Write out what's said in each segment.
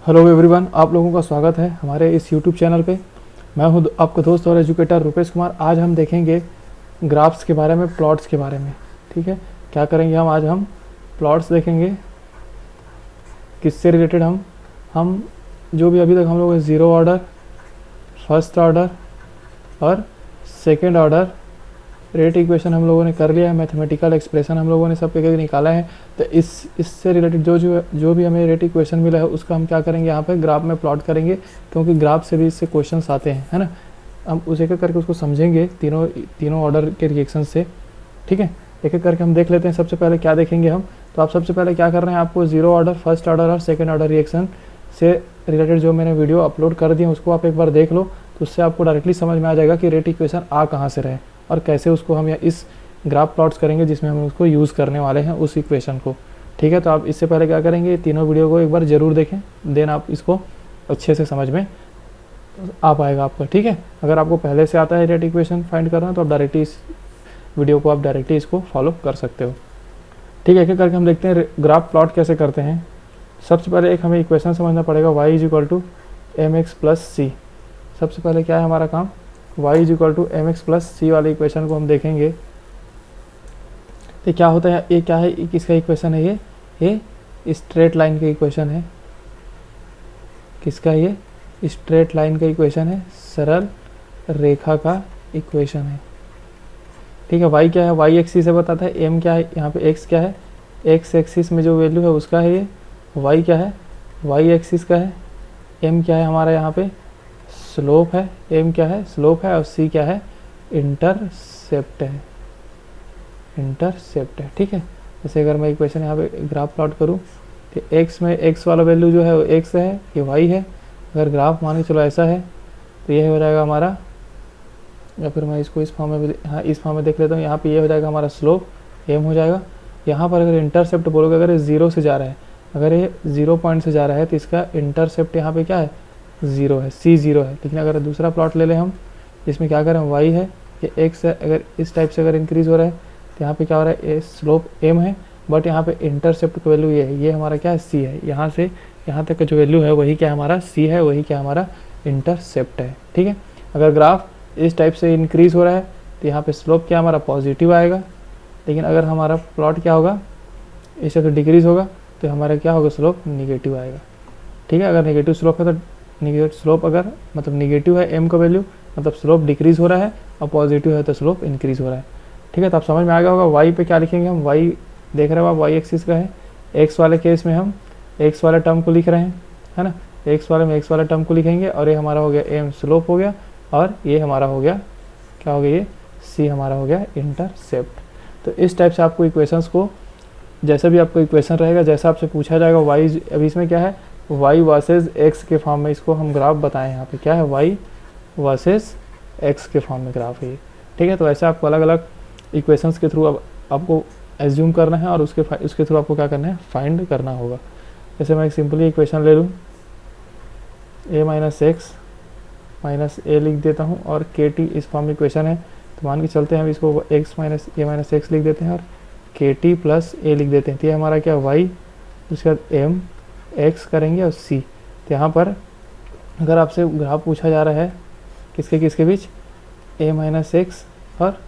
Hello everyone, आप लोगों का स्वागत है हमारे इस यूट्यूब चैनल पे। मैं हूं आपका दोस्त और एजुकेटर रुपेश कुमार। आज हम देखेंगे ग्राफ्स के बारे में, प्लॉट्स के बारे में। ठीक है, क्या करेंगे आज हम प्लॉट्स देखेंगे। किससे रिलेटेड? हम जो भी अभी तक हम लोग ज़ीरो ऑर्डर, फर्स्ट ऑर्डर और सेकेंड ऑर्डर रेट इक्वेशन हम लोगों ने कर लिया है। मैथमेटिकल एक्सप्रेशन हम लोगों ने सब एक निकाला है। तो इससे रिलेटेड जो भी हमें रेट इक्वेशन मिला है उसका हम क्या करेंगे, यहाँ पे ग्राफ में प्लॉट करेंगे, क्योंकि ग्राफ से भी इससे क्वेश्चंस आते हैं, है ना। हम उस एक एक करके उसको समझेंगे तीनों ऑर्डर के रिएक्शन से। ठीक है, एक एक करके हम देख लेते हैं। सबसे पहले क्या देखेंगे हम, तो आप सबसे पहले क्या कर रहे हैं, आपको ज़ीरो ऑर्डर, फर्स्ट ऑर्डर और सेकेंड ऑर्डर रिएक्शन से रिलेटेड जो मैंने वीडियो अपलोड कर दिए उसको आप एक बार देख लो, तो उससे आपको डायरेक्टली समझ में आ जाएगा कि रेट इक्वेशन आ कहाँ से रहे और कैसे उसको हम इस ग्राफ प्लॉट्स करेंगे जिसमें हम उसको यूज़ करने वाले हैं उस इक्वेशन को। ठीक है, तो आप इससे पहले क्या करेंगे, तीनों वीडियो को एक बार ज़रूर देखें, देन आप इसको अच्छे से समझ में आ पाएगा आपका। ठीक है, अगर आपको पहले से आता है रेट इक्वेशन फाइंड करना तो आप डायरेक्टली इस वीडियो को इसको फॉलो कर सकते हो। ठीक है, एक एक करके हम देखते हैं ग्राफ प्लॉट कैसे करते हैं। सबसे पहले एक हमें इक्वेशन समझना पड़ेगा, y = mx + c। सबसे पहले क्या है हमारा काम, y = mx + c वाले इक्वेशन को हम देखेंगे। तो क्या होता है, ये क्या है, किसका इक्वेशन है, ये स्ट्रेट लाइन का इक्वेशन है। किसका? ये स्ट्रेट लाइन का इक्वेशन है, सरल रेखा का इक्वेशन है। ठीक है, y क्या है, y एक्सिस से बताता है, m क्या है, यहाँ पे x क्या है, x एक्सिस में जो वैल्यू है उसका है ये, y क्या है, y एक्सिस का है, m क्या है हमारा यहाँ पे स्लोप है, m क्या है स्लोप है, और c क्या है इंटरसेप्ट है। ठीक है, जैसे अगर मैं इक्वेशन यहाँ पे ग्राफ प्लॉट करूँ तो x में x वाला वैल्यू जो है वो x है, ये y है। अगर ग्राफ मान के चलो ऐसा है तो ये हो जाएगा हमारा, या फिर मैं इसको इस फॉर्म में भी, हाँ इस फॉर्म में देख लेता हूँ। यहाँ पे ये हो जाएगा हमारा स्लोप, m हो जाएगा। यहाँ पर अगर इंटरसेप्ट बोलोगे, अगर ये 0 से जा रहा है, अगर ये 0 पॉइंट से जा रहा है तो इसका इंटरसेप्ट यहाँ पे क्या है, 0 है, c 0 है। लेकिन अगर दूसरा प्लॉट ले लें हम, जिसमें क्या करें, y है, ये x है, अगर इस टाइप से अगर इंक्रीज़ हो रहा है तो यहाँ पे क्या हो रहा है, ये स्लोप m है, बट यहाँ पे इंटरसेप्ट का वैल्यू ये है, ये हमारा क्या है c है। यहाँ से यहाँ तक का जो वैल्यू है वही क्या हमारा c है, वही क्या हमारा इंटरसेप्ट है। ठीक है, अगर ग्राफ इस टाइप से इंक्रीज़ हो रहा है तो यहाँ पे स्लोप क्या हमारा पॉजिटिव आएगा। लेकिन अगर हमारा प्लॉट क्या होगा, इससे तो डिक्रीज़ होगा तो हमारा क्या होगा, स्लोप निगेटिव आएगा। ठीक है, अगर नेगेटिव स्लोप है तो स्लोप अगर मतलब निगेटिव है m का वैल्यू, मतलब स्लोप डिक्रीज़ हो रहा है, और पॉजिटिव है तो स्लोप इंक्रीज़ हो रहा है। ठीक है, तो आप समझ में आ गया होगा। y पे क्या लिखेंगे हम, y देख रहे हो आप, y एक्सिस का है। x वाले केस में हम x वाले टर्म को लिख रहे हैं, है ना। x वाले में x वाले टर्म को लिखेंगे, और ये हमारा हो गया m स्लोप हो गया, और ये हमारा हो गया क्या हो गया, ये c हमारा हो गया इंटरसेप्ट। तो इस टाइप से आपको इक्वेशंस को, जैसा भी आपको इक्वेशन रहेगा, जैसा आपसे पूछा जाएगा, y अभी इसमें क्या है, y वर्सेस x के फॉर्म में इसको हम ग्राफ बताएं। यहाँ पे क्या है, y वर्सेस x के फॉर्म में ग्राफ है ये। ठीक है, तो ऐसे आपको अलग अलग इक्वेशंस के थ्रू अब आपको एज्यूम करना है, और उसके थ्रू आपको क्या करना है, फाइंड करना होगा। जैसे मैं एक सिंपली इक्वेशन ले लूँ, a - x - a लिख देता हूँ, और kt इस फॉर्म में इक्वेशन है, तो मान के चलते हैं हम इसको x - a - x लिख देते हैं, और kt + a लिख देते हैं। तो ये हमारा क्या, y, उसके बाद m x करेंगे और c। तो यहाँ पर अगर आपसे ग्राफ पूछा जा रहा है किसके किसके बीच, a - x और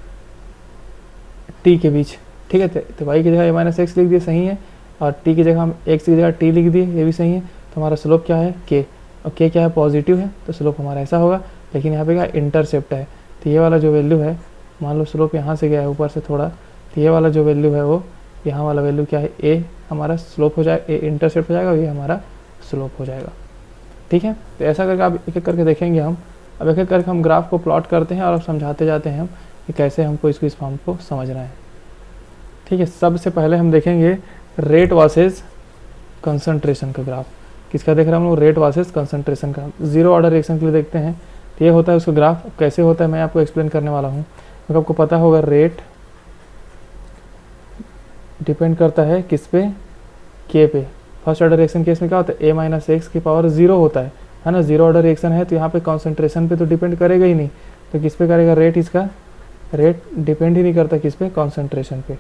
t के बीच। ठीक है, तो y की जगह a - x लिख दिए, सही है, और t की जगह हम x की जगह t लिख दिए, ये भी सही है। तो हमारा स्लोप क्या है, k, और k क्या है, पॉजिटिव है, तो स्लोप हमारा ऐसा होगा। लेकिन यहाँ पे क्या इंटरसेप्ट है, तो ये वाला जो वैल्यू है, मान लो स्लोप यहाँ से गया है ऊपर से थोड़ा, तो ये वाला जो वैल्यू है वो यहाँ वाला वैल्यू क्या है, a हमारा स्लोप हो जाएगा, a इंटरसेप्ट हो जाएगा, और ये हमारा स्लोप हो जाएगा। ठीक है, तो ऐसा करके आप एक एक करके देखेंगे हम। अब एक एक करके हम ग्राफ को प्लॉट करते हैं, और अब समझाते जाते हैं हम कि कैसे हमको इसको इस फॉर्म को समझना है। ठीक है, सबसे पहले हम देखेंगे रेट वर्सेस कंसंट्रेशन का ग्राफ। किसका देख रहे हैं हम लोग, रेट वर्सेस कंसंट्रेशन का। ज़ीरो ऑर्डर रिएक्शन के लिए देखते हैं, तो ये होता है उसका ग्राफ। कैसे होता है मैं आपको एक्सप्लेन करने वाला हूँ। तो आपको पता होगा रेट डिपेंड करता है किस पे, k पे। फर्स्ट ऑर्डर रिएक्शन केस में क्या होता है, a - x की पावर 0 होता है ना। ज़ीरो ऑर्डर रिएक्शन है तो यहाँ पे कॉन्सेंट्रेशन पे तो डिपेंड करेगा ही नहीं, तो किस पे करेगा, रेट। इसका रेट डिपेंड ही नहीं करता किस पे, कॉन्सेंट्रेशन पे।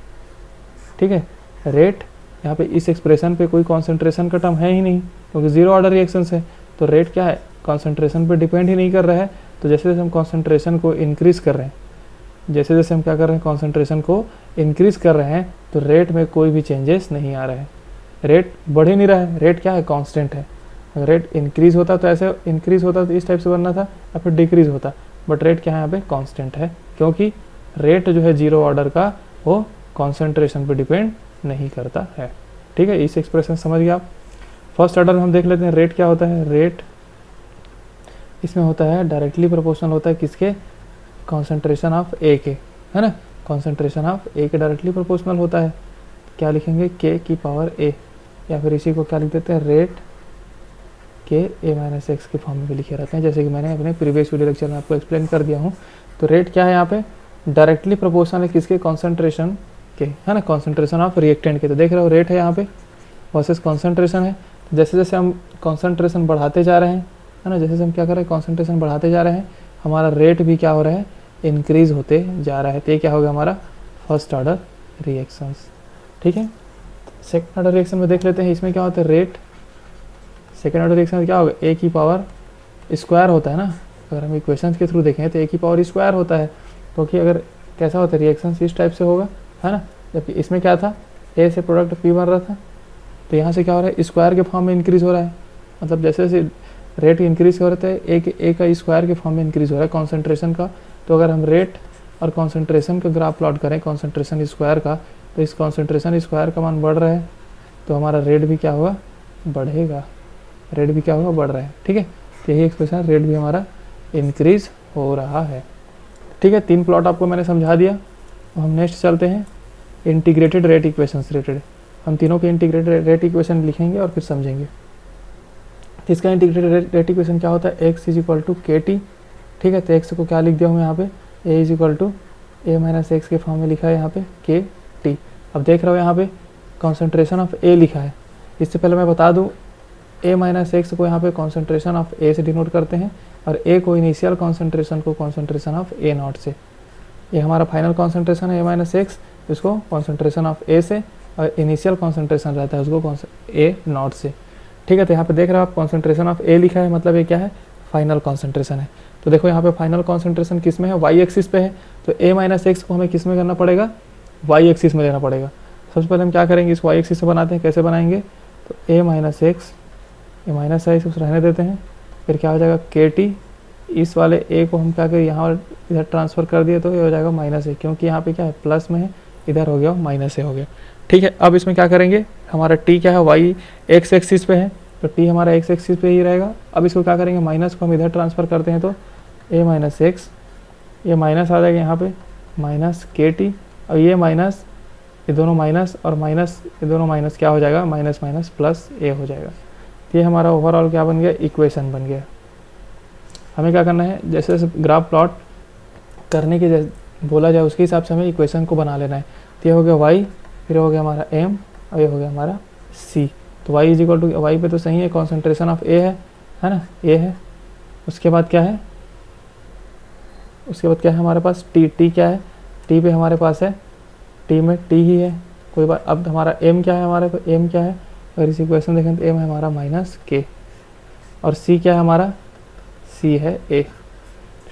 ठीक है, रेट यहाँ पे इस एक्सप्रेशन पे कोई कॉन्सेंट्रेशन का टर्म है ही नहीं, क्योंकि जीरो ऑर्डर रिएक्शंस है। तो रेट क्या है, कॉन्सेंट्रेशन पे डिपेंड ही नहीं कर रहा है। तो जैसे जैसे हम कॉन्सेंट्रेशन को इंक्रीज़ कर रहे हैं, जैसे जैसे हम क्या कर रहे हैं, कॉन्सेंट्रेशन को इंक्रीज़ कर रहे हैं, तो रेट में कोई भी चेंजेस नहीं आ रहा है, रेट बढ़ ही नहीं रहा है, रेट क्या है, कांस्टेंट है। अगर रेट इंक्रीज़ होता तो ऐसे इंक्रीज़ होता तो इस टाइप से बनना था, या फिर डिक्रीज़ होता, बट रेट क्या है यहाँ पे कांस्टेंट है, क्योंकि रेट जो है जीरो ऑर्डर का वो कॉन्सेंट्रेशन पे डिपेंड नहीं करता है। ठीक है, इस एक्सप्रेशन समझ गए आप। फर्स्ट ऑर्डर में हम देख लेते हैं रेट क्या होता है। रेट इसमें होता है डायरेक्टली प्रोपोर्शनल होता है किसके, कॉन्सेंट्रेशन ऑफ ए के, है ना, कॉन्सेंट्रेशन ऑफ ए के डायरेक्टली प्रोपोर्शनल होता है। क्या लिखेंगे, के की पावर ए, या फिर इसी को क्या लिख देते हैं, रेट के ए माइनस एक्स के फॉर्म में भी लिखे रहते हैं, जैसे कि मैंने अपने प्रीवियस वीडियो लेक्चर में आपको एक्सप्लेन कर दिया हूँ। तो रेट क्या है यहाँ पे, डायरेक्टली प्रोपोर्शनल है किसके, कॉन्सेंट्रेशन के, है ना, कॉन्सेंट्रेशन ऑफ रिएक्टेंट के। तो देख रहे हो रेट है यहाँ पे वर्सेस कॉन्सेंट्रेशन है। तो जैसे जैसे हम कॉन्सेंट्रेशन बढ़ाते जा रहे हैं, है ना, जैसे जैसे हम क्या कर रहे हैं, कॉन्सेंट्रेशन बढ़ाते जा रहे हैं, हमारा रेट भी क्या हो रहा है, इंक्रीज होते जा रहा है। तो ये क्या होगा हमारा फर्स्ट ऑर्डर रिएक्शंस। ठीक है, सेकेंड ऑर्डर रिएक्शन में देख लेते हैं, इसमें क्या होता है, रेट सेकेंड ऑर्डर रिएक्शन में क्या होगा, ए की पावर स्क्वायर होता है ना। अगर हम इक्वेशन के थ्रू देखें तो ए की पावर स्क्वायर होता है, क्योंकि अगर कैसा होता है रिएक्शन इस टाइप से होगा, है ना, जबकि इसमें क्या था, ए से प्रोडक्ट पी बन रहा था, तो यहाँ से क्या हो रहा है, स्क्वायर के फॉर्म में इंक्रीज हो रहा है। मतलब जैसे जैसे रेट इंक्रीज हो रहा है, ए का स्क्वायर के फॉर्म में इंक्रीज हो रहा है कॉन्सेंट्रेशन का। तो अगर हम रेट और कॉन्सेंट्रेशन का ग्राफ प्लॉट करें कॉन्सेंट्रेशन स्क्वायर का, तो इस कॉन्सेंट्रेशन स्क्वायर का मान बढ़ रहा है, तो हमारा रेट भी क्या होगा, बढ़ेगा, रेट भी क्या होगा, बढ़ रहा है। ठीक है, तो यही एक्सप्रेशन, रेट भी हमारा इंक्रीज हो रहा है। ठीक है, तीन प्लॉट आपको मैंने समझा दिया। अब हम नेक्स्ट चलते हैं, इंटीग्रेटेड रेट इक्वेशंस रिलेटेड। हम तीनों के इंटीग्रेटेड रेट इक्वेशन लिखेंगे और फिर समझेंगे। तो इसका इंटीग्रेटेड रेट इक्वेशन क्या होता है, एक्स इज इक्वल टू के टी। ठीक है, तो एक्स को क्या लिख दिया हूँ यहाँ पे, A is equal to A minus X के फॉर्म में लिखा है यहाँ पे के टी। अब देख रहे हो यहाँ पे कॉन्सेंट्रेशन ऑफ ए लिखा है। इससे पहले मैं बता दूँ, ए माइनस एक्स को यहाँ पे कॉन्सेंट्रेशन ऑफ ए से डिनोट करते हैं, और ए को इनिशियल कॉन्सेंट्रेशन को कॉन्सेंट्रेशन ऑफ ए नॉट से। ये हमारा फाइनल कॉन्सेंट्रेशन है ए माइनस एक्स, इसको कॉन्सेंट्रेशन ऑफ ए से, और इनिशियल कॉन्सेंट्रेशन रहता है उसको ए नॉट से। ठीक है, तो यहाँ पे देख रहे हो आप कॉन्सेंट्रेशन ऑफ ए लिखा है, मतलब ये क्या है, फाइनल कॉन्सेंट्रेशन है। तो देखो यहाँ पे फाइनल कॉन्सेंट्रेशन किस में है, वाई एक्सिस पे है। तो ए माइनस एक्स को हमें किस में करना पड़ेगा, वाई एक्सिस में लेना पड़ेगा। सबसे पहले हम क्या करेंगे, इस वाई एक्सिस से बनाते हैं, कैसे बनाएंगे, तो ए माइनस एक्स, ये माइनस है इसको रहने देते हैं, फिर क्या हो जाएगा के टी, इस वाले ए को हम क्या करें, यहाँ इधर ट्रांसफ़र कर दिए तो ये हो जाएगा माइनस ए, क्योंकि यहाँ पे क्या है प्लस में है, इधर हो गया माइनस ए हो गया। ठीक है, अब इसमें क्या करेंगे, हमारा टी क्या है, वाई एक्स एक्सिस पे है, तो टी हमारा एक्स एक्सिस पे ही रहेगा। अब इसको क्या करेंगे, माइनस को हम इधर ट्रांसफ़र करते हैं, तो ए माइनस एक्स, ये माइनस आ जाएगा यहाँ पे, माइनस के टी, और ये माइनस, ये दोनों माइनस और माइनस, ये दोनों माइनस क्या हो जाएगा, माइनस माइनस प्लस ए हो जाएगा। ये हमारा ओवरऑल क्या बन गया, इक्वेशन बन गया। हमें क्या करना है, जैसे जैसे ग्राफ प्लॉट करने के जैसे बोला जाए उसके हिसाब से हमें इक्वेशन को बना लेना है। तो ये हो गया वाई, फिर हो गया हमारा एम, और ये हो गया हमारा सी। तो Y is equal to, Y पे तो सही है, कॉन्सेंट्रेशन ऑफ ए है ना, ए है। उसके बाद क्या है, उसके बाद क्या है हमारे पास, टी, टी क्या है, टी पे हमारे पास है, टी में टी ही है, कोई बात। अब हमारा एम क्या है, हमारे को एम क्या है, अगर इस इक्वेशन देखें तो एम है हमारा माइनस के, और सी क्या है हमारा, सी है ए।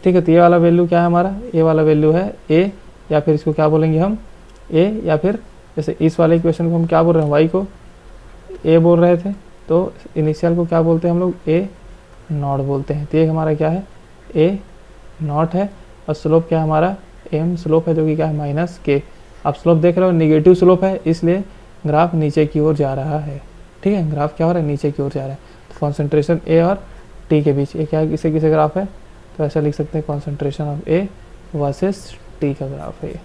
ठीक है, तो ये वाला वैल्यू क्या है हमारा, ए वाला वैल्यू है ए, या फिर इसको क्या बोलेंगे हम ए, या फिर जैसे इस वाले इक्वेशन को हम क्या बोल रहे हैं, वाई को ए बोल रहे थे, तो इनिशियल को क्या बोलते हैं हम लोग, ए नॉट बोलते हैं। तो ये हमारा क्या है, ए नॉट है, और स्लोप क्या है हमारा, एम स्लोप है, जो कि क्या है माइनस के। आप स्लोप देख रहे हो निगेटिव स्लोप है, इसलिए ग्राफ नीचे की ओर जा रहा है। ठीक है, ग्राफ क्या हो रहा है, नीचे की ओर जा रहा है। तो कॉन्सेंट्रेशन ए और टी के बीच ये क्या है, किसे किसे ग्राफ है, तो ऐसा लिख सकते हैं concentration of A versus T का ग्राफ है ये।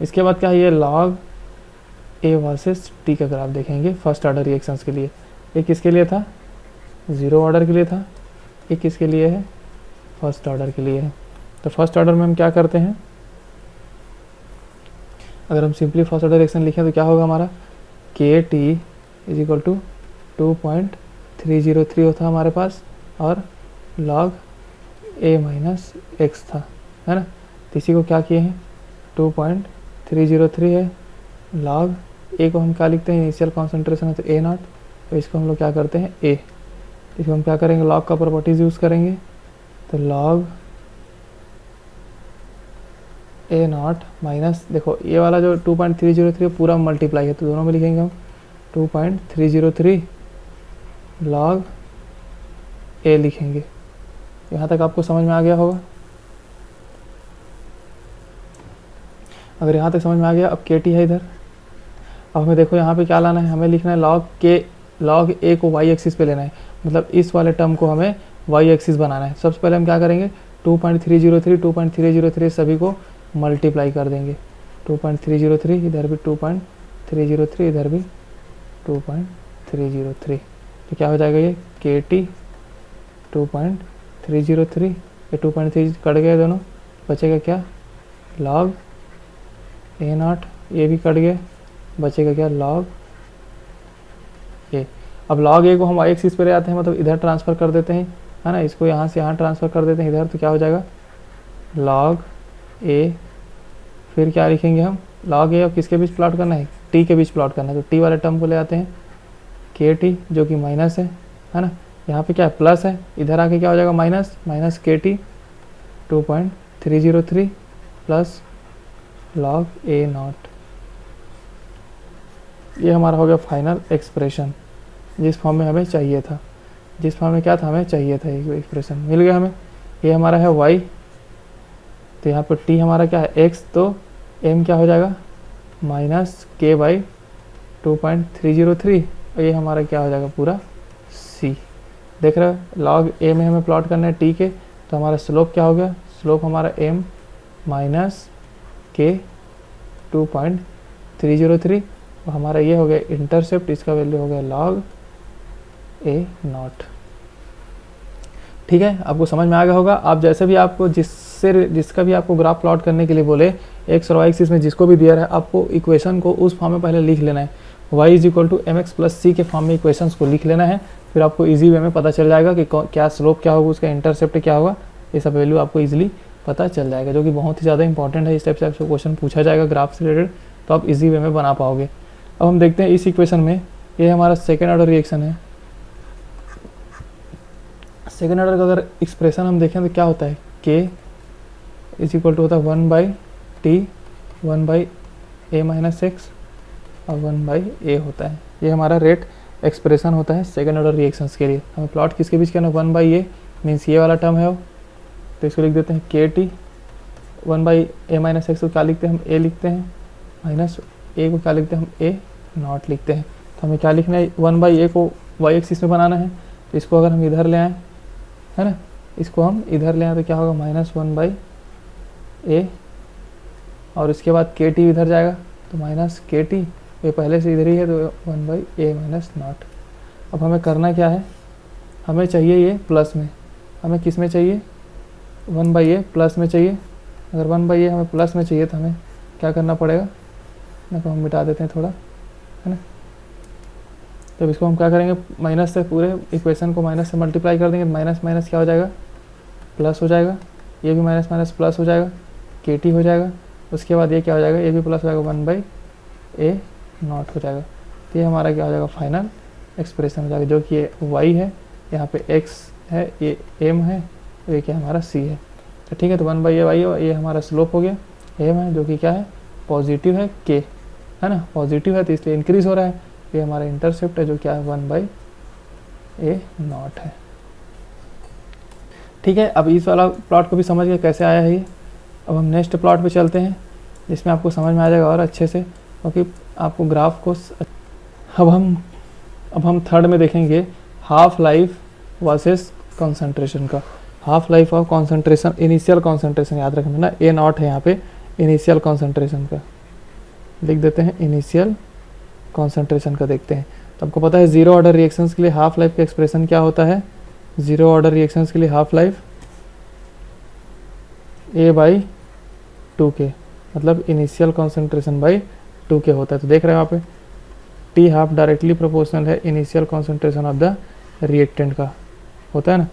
इसके बाद क्या है, ये लॉग ए वर्सेस टी का ग्राफ देखेंगे फर्स्ट ऑर्डर रिएक्शंस के लिए। ये किसके लिए था, ज़ीरो ऑर्डर के लिए था, ये किसके लिए है, फर्स्ट ऑर्डर के लिए है। तो फर्स्ट ऑर्डर में हम क्या करते हैं, अगर हम सिंपली फर्स्ट ऑर्डर रिएक्शन लिखें तो क्या होगा हमारा, के टी इज इक्वल टू 2.303 होता हमारे पास, और लॉग ए माइनस एक्स था, है ना। तो इसी को क्या किए हैं, 2.303 है, लॉग ए को हम क्या लिखते हैं, इनिशियल कॉन्सेंट्रेशन है तो ए नॉट, तो इसको हम लोग क्या करते हैं ए, इसको हम क्या करेंगे लॉग का प्रॉपर्टीज यूज़ करेंगे, तो लॉग ए नॉट माइनस, देखो ये वाला जो 2.303 पूरा मल्टीप्लाई है तो दोनों में लिखेंगे हम 2.303 लॉग ए लिखेंगे। यहाँ तक आपको समझ में आ गया होगा। अगर यहाँ तक समझ में आ गया, अब के टी है इधर, अब हमें देखो यहाँ पे क्या लाना है, हमें लिखना है लॉग ए को वाई एक्सिस पे लेना है, मतलब इस वाले टर्म को हमें वाई एक्सिस बनाना है। सबसे पहले हम क्या करेंगे 2.303 सभी को मल्टीप्लाई कर देंगे, 2.303 इधर भी 2.303 इधर भी 2.303, तो क्या हो जाएगा ये के टी 2.303, ये 2.3 कट गए दोनों, बचेगा क्या लॉग ए नॉट, ये भी कट गया, बचेगा क्या लॉग ए। अब लॉग ए को हम वाई एक्सिस पे ले आते हैं, मतलब इधर ट्रांसफ़र कर देते हैं, है ना, इसको यहाँ से यहाँ ट्रांसफ़र कर देते हैं इधर, तो क्या हो जाएगा लॉग ए, फिर क्या लिखेंगे हम लॉग ए, अब किसके बीच प्लॉट करना है, टी के बीच प्लॉट करना है, तो टी वाले टर्म को ले आते हैं के टी जो कि माइनस है ना, यहाँ पे क्या है प्लस है, इधर आके क्या हो जाएगा माइनस के T 2.303 plus log A not. ये हमारा हो गया फाइनल एक्सप्रेशन, जिस फॉर्म में हमें चाहिए था, जिस फॉर्म में क्या था हमें चाहिए था, एक एक्सप्रेशन मिल गया हमें। ये हमारा है y, तो यहाँ पर t हमारा क्या है x, तो m क्या हो जाएगा माइनस के बाई 2.303, और ये हमारा क्या हो जाएगा पूरा c। देख रहे हो लॉग a में हमें प्लॉट करना है t के, तो हमारा स्लोप क्या हो गया, स्लोप हमारा m माइनस के 2.303, और हमारा ये हो गया इंटरसेप्ट, इसका वैल्यू हो गया लॉग ए नॉट। ठीक है, आपको समझ में आ गया होगा। आप जैसे भी आपको जिसका भी आपको ग्राफ प्लॉट करने के लिए बोले एक्स और वाई एक्सिस में जिसको भी दिया है, आपको इक्वेशन को उस फॉर्म में पहले लिख लेना है, y is equal to M X plus C के फॉर्म में इक्वेशंस को लिख लेना है, फिर आपको इजी वे में पता चल जाएगा कि क्या स्लोप क्या होगा, उसका इंटरसेप्ट क्या होगा, ये सब वैल्यू आपको ईजिली पता चल जाएगा, जो कि बहुत ही ज़्यादा इंपॉर्टेंट है। इस टाइप से आपसे क्वेश्चन पूछा जाएगा ग्राफ से रिलेटेड, तो आप इजी वे में बना पाओगे। अब हम देखते हैं इस इक्वेशन में, ये हमारा सेकेंड ऑर्डर रिएक्शन है। सेकेंड ऑर्डर का अगर एक्सप्रेशन हम देखें तो क्या होता है, के इज इक्वल टू होता है 1/t 1/a माइनस एक्स और 1/a होता है। ये हमारा रेट एक्सप्रेशन होता है सेकेंड ऑर्डर रिएक्शंस के लिए। हमें प्लॉट किसके बीच करना है, 1/a मीन्स ये वाला टर्म है वो, तो इसको लिख देते हैं के टी 1/a माइनस एक्स को क्या लिखते हैं हम a लिखते हैं, माइनस a को क्या लिखते हैं हम a नॉट लिखते हैं। तो हमें क्या लिखना है, 1/a को y एक्सिस में बनाना है, तो इसको अगर हम इधर ले आएँ, है ना, इसको हम इधर ले आएँ तो क्या होगा -1/a, और इसके बाद के टी इधर जाएगा तो माइनस के टी, ये पहले से इधर ही है तो 1/a माइनस नॉट। अब हमें करना क्या है, हमें चाहिए ये प्लस में, हमें किस में चाहिए 1/a प्लस में चाहिए। अगर 1/a हमें प्लस में चाहिए तो हमें क्या करना पड़ेगा ना, तो हम मिटा देते हैं थोड़ा, है ना। तो इसको हम क्या करेंगे, माइनस से पूरे इक्वेशन को माइनस से मल्टीप्लाई कर देंगे, माइनस माइनस क्या हो जाएगा प्लस हो जाएगा, ये भी माइनस माइनस प्लस हो जाएगा, के टी हो जाएगा, उसके बाद ये क्या हो जाएगा, ये भी प्लस हो जाएगा 1/a नॉट हो जाएगा। तो ये हमारा क्या हो जाएगा फाइनल एक्सप्रेशन हो जाएगा, जो कि ये y है, यहाँ पे x है, ये m है, ये क्या हमारा c है। तो ठीक है, तो 1/a y ये हमारा स्लोप हो गया, m है जो कि क्या है पॉजिटिव है, k है ना, पॉजिटिव है तो इसलिए इंक्रीज हो रहा है। ये हमारा इंटरसेप्ट है जो क्या है 1/a नॉट है। ठीक है, अब इस वाला प्लॉट को भी समझ गए कैसे आया है ये। अब हम नेक्स्ट प्लॉट पे चलते हैं, जिसमें आपको समझ में आ जाएगा और अच्छे से, क्योंकि आपको ग्राफ को अब हम थर्ड में देखेंगे हाफ लाइफ वर्सेस कंसंट्रेशन का। हाफ लाइफ और कंसंट्रेशन, इनिशियल कंसंट्रेशन याद रखना ना, ए नॉट है यहाँ पे इनिशियल कंसंट्रेशन का, लिख देते हैं इनिशियल कंसंट्रेशन का। देखते हैं तो आपको पता है जीरो ऑर्डर रिएक्शंस के लिए हाफ लाइफ का एक्सप्रेशन क्या होता है, जीरो ऑर्डर रिएक्शंस के लिए हाफ लाइफ a/2k, मतलब इनिशियल कंसंट्रेशन बाई 2k होता है। तो देख रहे हैं यहाँ पे टी हाफ डायरेक्टली प्रोपोर्शनल है initial concentration of the reactant का, होता है ना।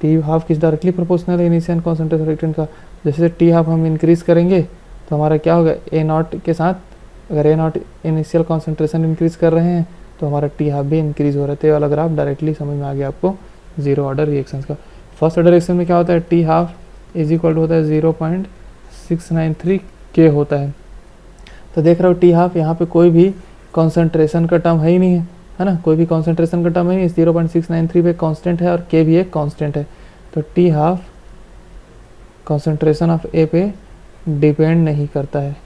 टी हाफ किस डायरेक्टली प्रोपोर्शनल है इनिशियल कंसंट्रेशन रिएक्टेंट का, जैसे टी हाफ हम इंक्रीज करेंगे तो हमारा क्या होगा, ए नॉट के साथ अगर ए नॉट इनिशियल कॉन्सेंट्रेशन इंक्रीज कर रहे हैं तो हमारा टी हाफ भी इंक्रीज हो रहा है। तो ये वाला ग्राफ डायरेक्टली समझ में आ गया आपको जीरो ऑर्डर रिएक्शंस का। फर्स्ट ऑर्डर रिएक्शन में क्या होता है, T half is equal to होता है 0.693 के होता है। तो देख रहे हो टी हाफ यहाँ पे कोई भी कॉन्सेंट्रेशन का टर्म है ही नहीं है ना, कोई भी कॉन्सेंट्रेशन का टर्म है नहीं, 0.693 पे कांस्टेंट है और के भी एक कांस्टेंट है। तो टी हाफ कॉन्सेंट्रेशन ऑफ ए पे डिपेंड नहीं करता है,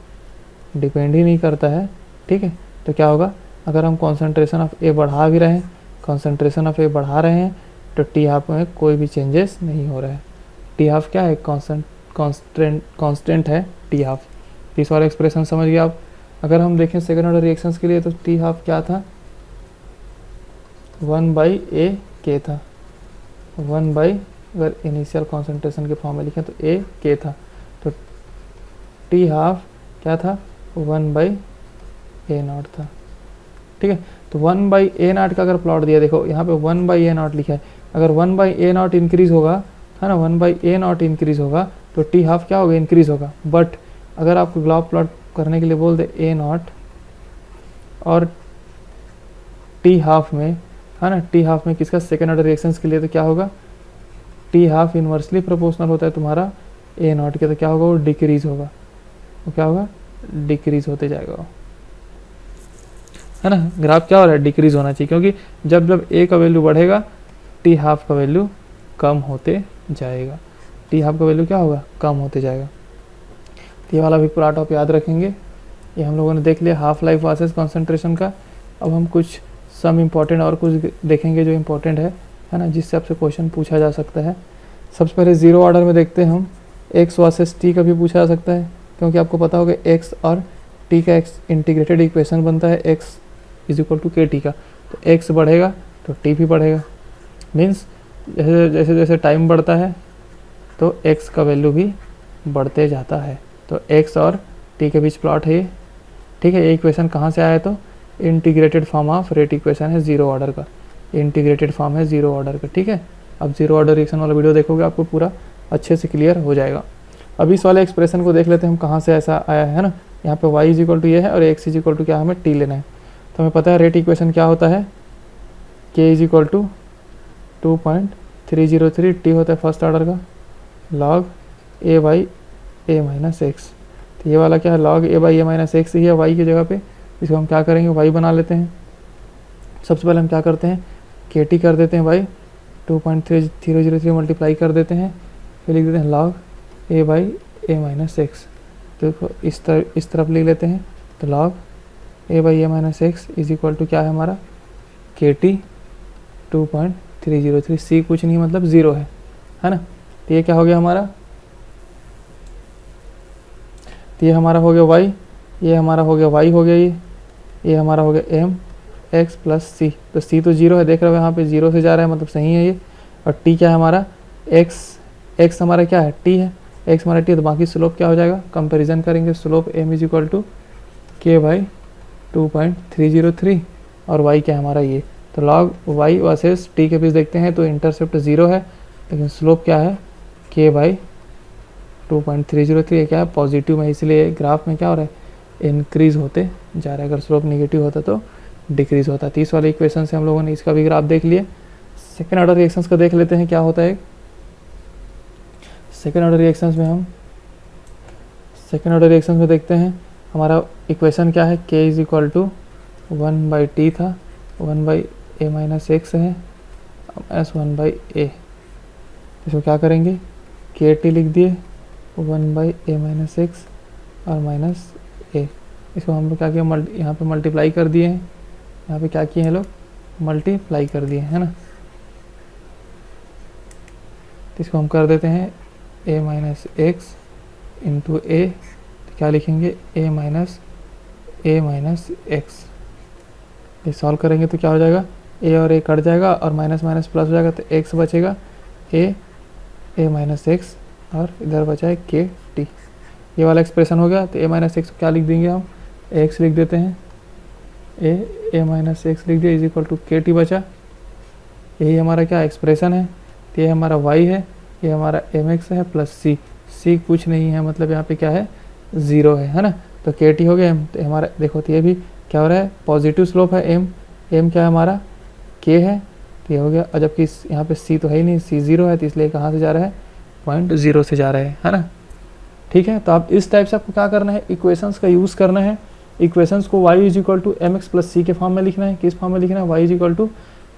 डिपेंड ही नहीं करता है, ठीक है। तो क्या होगा, अगर हम कॉन्सेंट्रेशन ऑफ ए बढ़ा भी रहे हैं, कॉन्सेंट्रेशन ऑफ ए बढ़ा रहे हैं, तो टी हाफ में कोई भी चेंजेस नहीं हो रहा है। टी हाफ क्या है, कांस्टेंट है टी हाफ। इस वाला एक्सप्रेशन समझ गए आप। अगर हम देखें सेकेंड ऑर्डर रिएक्शंस के लिए तो टी हाफ क्या था, 1/a के था, 1/, अगर इनिशियल कॉन्सेंट्रेशन के फॉर्म में लिखें तो a के था, तो टी हाफ क्या था, 1/a0 था, ठीक है। तो 1/a0 का अगर प्लॉट दिया, देखो यहाँ पे 1/a0 लिखा है, अगर 1/a0 इंक्रीज होगा, है ना, 1/a0 इंक्रीज होगा तो टी हाफ क्या होगा, इंक्रीज होगा। बट अगर आपको ग्राफ प्लॉट करने के लिए बोल दे a0 और टी हाफ में, है ना, टी हाफ में किसका, सेकेंड ऑर्डर रिएक्शंस के लिए, तो क्या होगा, टी हाफ इन्वर्सली प्रोपोर्शनल होता है तुम्हारा a0 के, तो क्या होगा, वो डिक्रीज होगा, वो क्या होगा, डिक्रीज होते जाएगा वो, है ना। ग्राफ क्या हो रहा है, डिक्रीज होना चाहिए, क्योंकि जब जब ए का वैल्यू बढ़ेगा टी हाफ का वैल्यू कम होते जाएगा, टी हाफ का वैल्यू क्या होगा, कम होते जाएगा। तो ये वाला भी प्लॉट आप याद रखेंगे। ये हम लोगों ने देख लिया हाफ लाइफ वर्सेस कॉन्सेंट्रेशन का। अब हम कुछ सम इम्पॉर्टेंट और कुछ देखेंगे जो इम्पोर्टेंट है ना, जिससे आपसे क्वेश्चन पूछा जा सकता है। सबसे पहले जीरो ऑर्डर में देखते हैं हम, एक्स वर्सेस टी का भी पूछा जा सकता है, क्योंकि आपको पता होगा एक्स और टी का एक्स इंटीग्रेटेड इक्वेशन बनता है, एक्स इज इक्वल टू के टी का। तो एक्स बढ़ेगा तो टी भी बढ़ेगा, मीन्स जैसे जैसे जैसे टाइम बढ़ता है तो एक्स का वैल्यू भी बढ़ते जाता है। तो एक्स और टी के बीच प्लॉट है ये, ठीक है। ये इक्वेशन कहाँ से आया, तो integrated form of rate equation है जीरो ऑर्डर का, इंटीग्रेटेड फॉर्म है जीरो ऑर्डर का, ठीक है। अब जीरो ऑर्डर रिएक्शन वाला वीडियो देखोगे आपको पूरा अच्छे से क्लियर हो जाएगा। अब इस वाले एक्सप्रेशन को देख लेते हैं हम कहाँ से ऐसा आया है ना। यहाँ पे y इज इक्वल टू ये है और x इज इक्वल टू क्या हमें t लेना है। तो हमें पता है रेट इक्वेशन क्या होता है, k is equal to 2.303, t होता है फर्स्ट ऑर्डर का, log a by a minus X. तो ये वाला क्या है, log a by a minus X ही है y की जगह पे। इसको हम क्या करेंगे, y बना लेते हैं। सबसे पहले हम क्या करते हैं, kt कर देते हैं बाई 2.3003 मल्टीप्लाई कर देते हैं, फिर लिख देते हैं log a by a minus X. तो इस तरफ लिख लेते हैं, तो log a by a minus X is equal to क्या है हमारा, kt 2.303, c कुछ नहीं मतलब ज़ीरो है ना। तो ये क्या हो गया हमारा, तो ये हमारा हो गया y, ये हमारा हो गया y हो गया, ये हमारा हो गया m x प्लस c। तो c तो जीरो है, देख रहे हो यहाँ पे जीरो से जा रहा है, मतलब सही है ये। और t क्या है हमारा, x हमारा क्या है, t है, x हमारा t है। तो बाकी स्लोप क्या हो जाएगा, कंपैरिजन करेंगे, slope m is equal to k by 2.303 और y क्या है हमारा ये। तो log y वर्सेस t के बीच देखते हैं तो इंटरसेप्ट ज़ीरो है, लेकिन स्लोप क्या है, k बाई 2.303, क्या है पॉजिटिव में, इसलिए ग्राफ में क्या हो रहा है, इंक्रीज होते जा रहा है। अगर स्लोप निगेटिव होता तो डिक्रीज होता। 30 वाले इक्वेशन से हम लोगों ने इसका भी ग्राफ देख लिए। सेकेंड ऑर्डर रिएक्शंस का देख लेते हैं क्या होता है। सेकेंड ऑर्डर रिएक्शंस में हम सेकेंड ऑर्डर रिएक्शंस में देखते हैं हमारा इक्वेशन क्या है, k is equal to 1/t था, 1/a माइनस एक्स है, एस 1/a। इसको क्या करेंगे, kt लिख दिए, 1/a माइनस एक्स और माइनस a। इसको हम लोग क्या किया, यहाँ पे मल्टीप्लाई कर दिए हैं, यहाँ पे क्या किए हैं लोग, मल्टीप्लाई कर दिए है ना। तो इसको हम कर देते हैं a माइनस एक्स इंटू ए, तो क्या लिखेंगे, a माइनस एक्स। ये सॉल्व करेंगे तो क्या हो जाएगा, a और a कट जाएगा और माइनस माइनस प्लस हो जाएगा, तो x बचेगा, a माइनस एक्स और इधर बचा है के टी। ये वाला एक्सप्रेशन हो गया। तो a माइनस एक्स क्या लिख देंगे हम, x लिख देते हैं, a माइनस एक्स लिख दिया इज इक्वल टू के टी बचा। यही हमारा क्या एक्सप्रेशन है। तो ये हमारा y है, ये हमारा mx है प्लस c कुछ नहीं है, मतलब यहाँ पे क्या है, ज़ीरो है ना। तो के टी हो गया एम, तो हमारा देखो तो ये भी क्या हो रहा है, पॉजिटिव स्लोप है एम, एम क्या है हमारा के है, तो ये हो गया। और जबकि यहाँ पे सी तो है ही नहीं, सी 0 है, तो इसलिए कहाँ से जा रहा है, 0.0 से जा रहा है ना। ठीक है, तो आप इस टाइप से आपको क्या करना है, इक्वेशंस का यूज़ करना है। इक्वेशंस को y is equal to M X plus C के फॉर्म में लिखना है। किस फॉर्म में लिखना है, y is equal to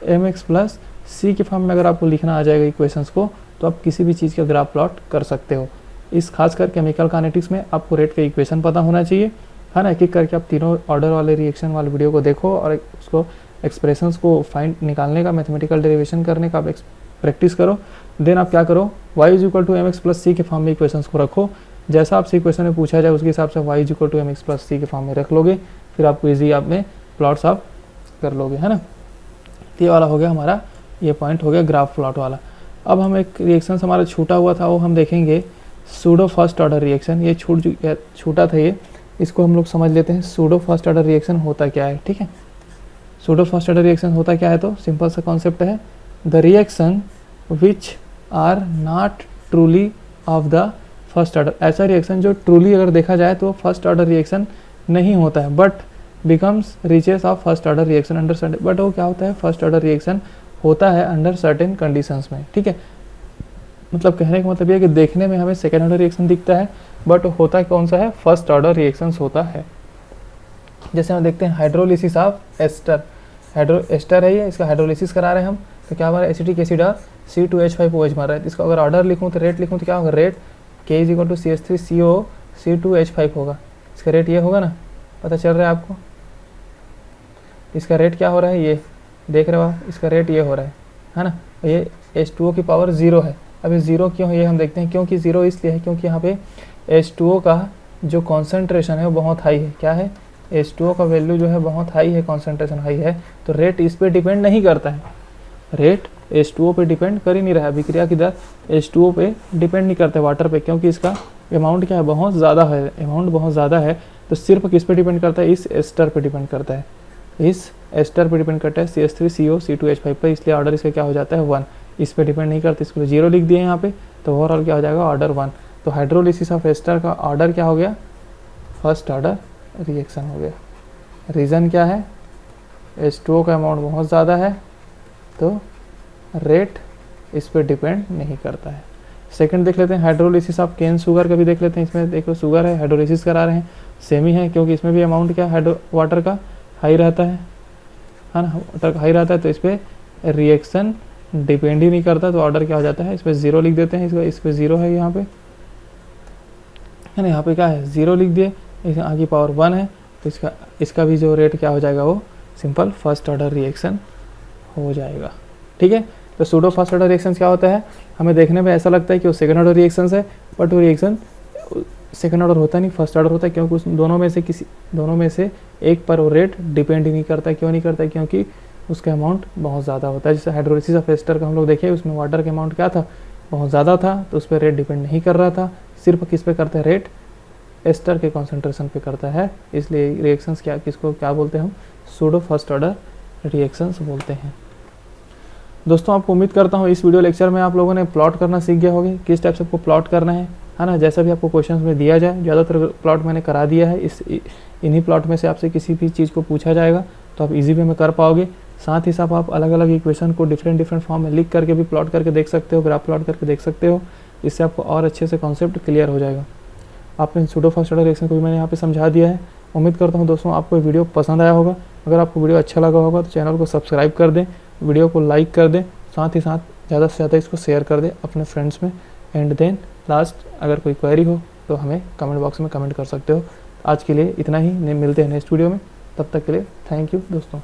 M X plus C के फॉर्म में अगर आपको लिखना आ जाएगा इक्वेशंस को, तो आप किसी भी चीज़ का ग्राफ प्लॉट कर सकते हो। इस खासकर केमिकल काइनेटिक्स में आपको रेट का इक्वेशन पता होना चाहिए, है ना। एक एक करके आप तीनों ऑर्डर वाले रिएक्शन वाले वीडियो को देखो और उसको एक्सप्रेशंस को फाइंड निकालने का, मैथमेटिकल डेरिवेशन करने का आप प्रैक्टिस करो। देन आप क्या करो, y is equal to M X plus C के फॉर्म में इक्वेशंस को रखो। जैसा आपसे इक्वेशन में पूछा जाए उसके हिसाब से y is equal to M X plus C के फॉर्म में रख लोगे, फिर आपको ईजी आप में प्लॉट्स आप कर लोगे, है ना। ये वाला हो गया हमारा, ये पॉइंट हो गया ग्राफ प्लॉट वाला। अब हम एक रिएक्शन हमारा छूटा हुआ था, वो हम देखेंगे सूडो फर्स्ट ऑर्डर रिएक्शन। ये छूटा था ये, इसको हम लोग समझ लेते हैं। सूडो फर्स्ट ऑर्डर रिएक्शन होता क्या है, ठीक है। सूडो फर्स्ट ऑर्डर रिएक्शन होता क्या है, तो सिंपल सा कॉन्सेप्ट है, the reaction which are not truly of the first order. ऐसा रिएक्शन जो ट्रूली अगर देखा जाए तो फर्स्ट ऑर्डर रिएक्शन नहीं होता है, but becomes riches of first order reaction under certain. But वो क्या होता है, फर्स्ट ऑर्डर रिएक्शन होता है अंडर सर्टेन कंडीशंस में, ठीक है। मतलब कहने का मतलब ये है कि देखने में हमें सेकेंड ऑर्डर रिएक्शन दिखता है, बट होता कौन सा है, फर्स्ट ऑर्डर रिएक्शंस होता है। जैसे हम देखते हैं हाइड्रोलिसिस ऑफ एस्टर, एस्टर है ये, इसका हाइड्रोलिसिस करा रहे हैं हम, तो क्या हमारा एसिटिक एसिड और C2H5OH बन रहा है। तो इसका अगर ऑर्डर लिखूँ तो रेट लिखूँ तो क्या होगा, rate K is equal to CH3CO C2H5 होगा। इसका रेट ये होगा ना, पता चल रहा है आपको। इसका रेट क्या हो रहा है, ये देख रहे हो आप, इसका रेट ये हो रहा है ना। ये H2O की पावर 0 है। अब ये 0 क्यों है ये हम देखते हैं, क्योंकि 0 इसलिए है क्योंकि यहाँ पे H2O का जो कॉन्सेंट्रेशन है वो बहुत हाई है। क्या है, H2O का वैल्यू जो है बहुत हाई है, कॉन्सेंट्रेशन हाई है, तो रेट इस पर डिपेंड नहीं करता है। रेट H2O पे डिपेंड कर ही नहीं रहा है, अभिक्रिया की दर H2O पे डिपेंड नहीं करता है वाटर पे, क्योंकि इसका अमाउंट क्या है, बहुत ज़्यादा है, अमाउंट बहुत ज़्यादा है। तो सिर्फ किस पे डिपेंड करता है, इस एस्टर पे डिपेंड करता है, इस एस्टर पे डिपेंड करता है, CH3CO C2H5 पर। इसलिए ऑर्डर इसका क्या हो जाता है, 1। इस पे डिपेंड नहीं करता, इसको 0 लिख दिए यहाँ पे, तो ओवरऑल क्या हो जाएगा, ऑर्डर 1। तो हाइड्रोलिसिस ऑफ एस्टर का ऑर्डर क्या हो गया, फर्स्ट ऑर्डर रिएक्शन हो गया। रीज़न क्या है, H2O का अमाउंट बहुत ज़्यादा है, तो रेट इस पर डिपेंड नहीं करता है। सेकंड देख लेते हैं, हाइड्रोलिसिस ऑफ केन शुगर का भी देख लेते हैं। इसमें देखो शुगर है, हाइड्रोलिसिस करा रहे हैं, सेम ही है, क्योंकि इसमें भी अमाउंट क्या वाटर का हाई रहता है ना, वाटर का हाई रहता है, तो इस पर रिएक्शन डिपेंड ही नहीं करता। तो ऑर्डर क्या हो जाता है, इस पर 0 लिख देते हैं, इस पर 0 है यहाँ पे, है ना। यहाँ पे क्या है, 0 लिख दिए, आगे पावर 1 है, तो इसका भी जो रेट क्या हो जाएगा, वो सिंपल फर्स्ट ऑर्डर रिएक्शन हो जाएगा, ठीक है। तो सूडो फर्स्ट ऑर्डर रिएक्शन क्या होता है, हमें देखने में ऐसा लगता है कि वो सेकंड ऑर्डर रिएक्शन है, बट वो रिएक्शन सेकंड ऑर्डर होता नहीं, फर्स्ट ऑर्डर होता है, क्योंकि उस दोनों में से एक पर वो रेट डिपेंड ही नहीं करता। क्यों नहीं करता, क्योंकि उसका अमाउंट बहुत ज़्यादा होता है। जैसे हाइड्रोलिसिस ऑफ एस्टर का हम लोग देखें, उसमें वाटर का अमाउंट क्या था, बहुत ज़्यादा था, तो उस पर रेट डिपेंड नहीं कर रहा था। सिर्फ किस पे करता है, रेट एस्टर के कॉन्सेंट्रेशन पे करता है। इसलिए रिएक्शंस किसको क्या बोलते हैं हम, सूडो फर्स्ट ऑर्डर रिएक्शंस बोलते हैं। दोस्तों आपको उम्मीद करता हूँ इस वीडियो लेक्चर में आप लोगों ने प्लॉट करना सीख गए होंगे, किस टाइप से आपको प्लॉट करना है ना। जैसा भी आपको क्वेश्चंस में दिया जाए, ज़्यादातर प्लॉट मैंने करा दिया है, इन्हीं प्लॉट में से आपसे किसी भी चीज़ को पूछा जाएगा तो आप इजी वे में कर पाओगे। साथ ही साथ आप अलग अलग इक्वेशन को डिफरेंट फॉर्म में लिख करके भी प्लॉट करके देख सकते हो, ग्राफ प्लॉट करके देख सकते हो। इससे आपको और अच्छे से कॉन्सेप्ट क्लियर हो जाएगा। आपने सूडो फर्स्ट ऑर्डर रिएक्शन को भी मैंने यहाँ पे समझा दिया है। उम्मीद करता हूँ दोस्तों आपको वीडियो पसंद आया होगा। अगर आपको वीडियो अच्छा लगा होगा तो चैनल को सब्सक्राइब कर दें, वीडियो को लाइक कर दें, साथ ही साथ ज़्यादा से ज़्यादा इसको शेयर कर दें अपने फ्रेंड्स में। एंड देन लास्ट अगर कोई क्वेरी हो तो हमें कमेंट बॉक्स में कमेंट कर सकते हो। आज के लिए इतना ही, मिलते हैं नेक्स्ट वीडियो में, तब तक के लिए थैंक यू दोस्तों।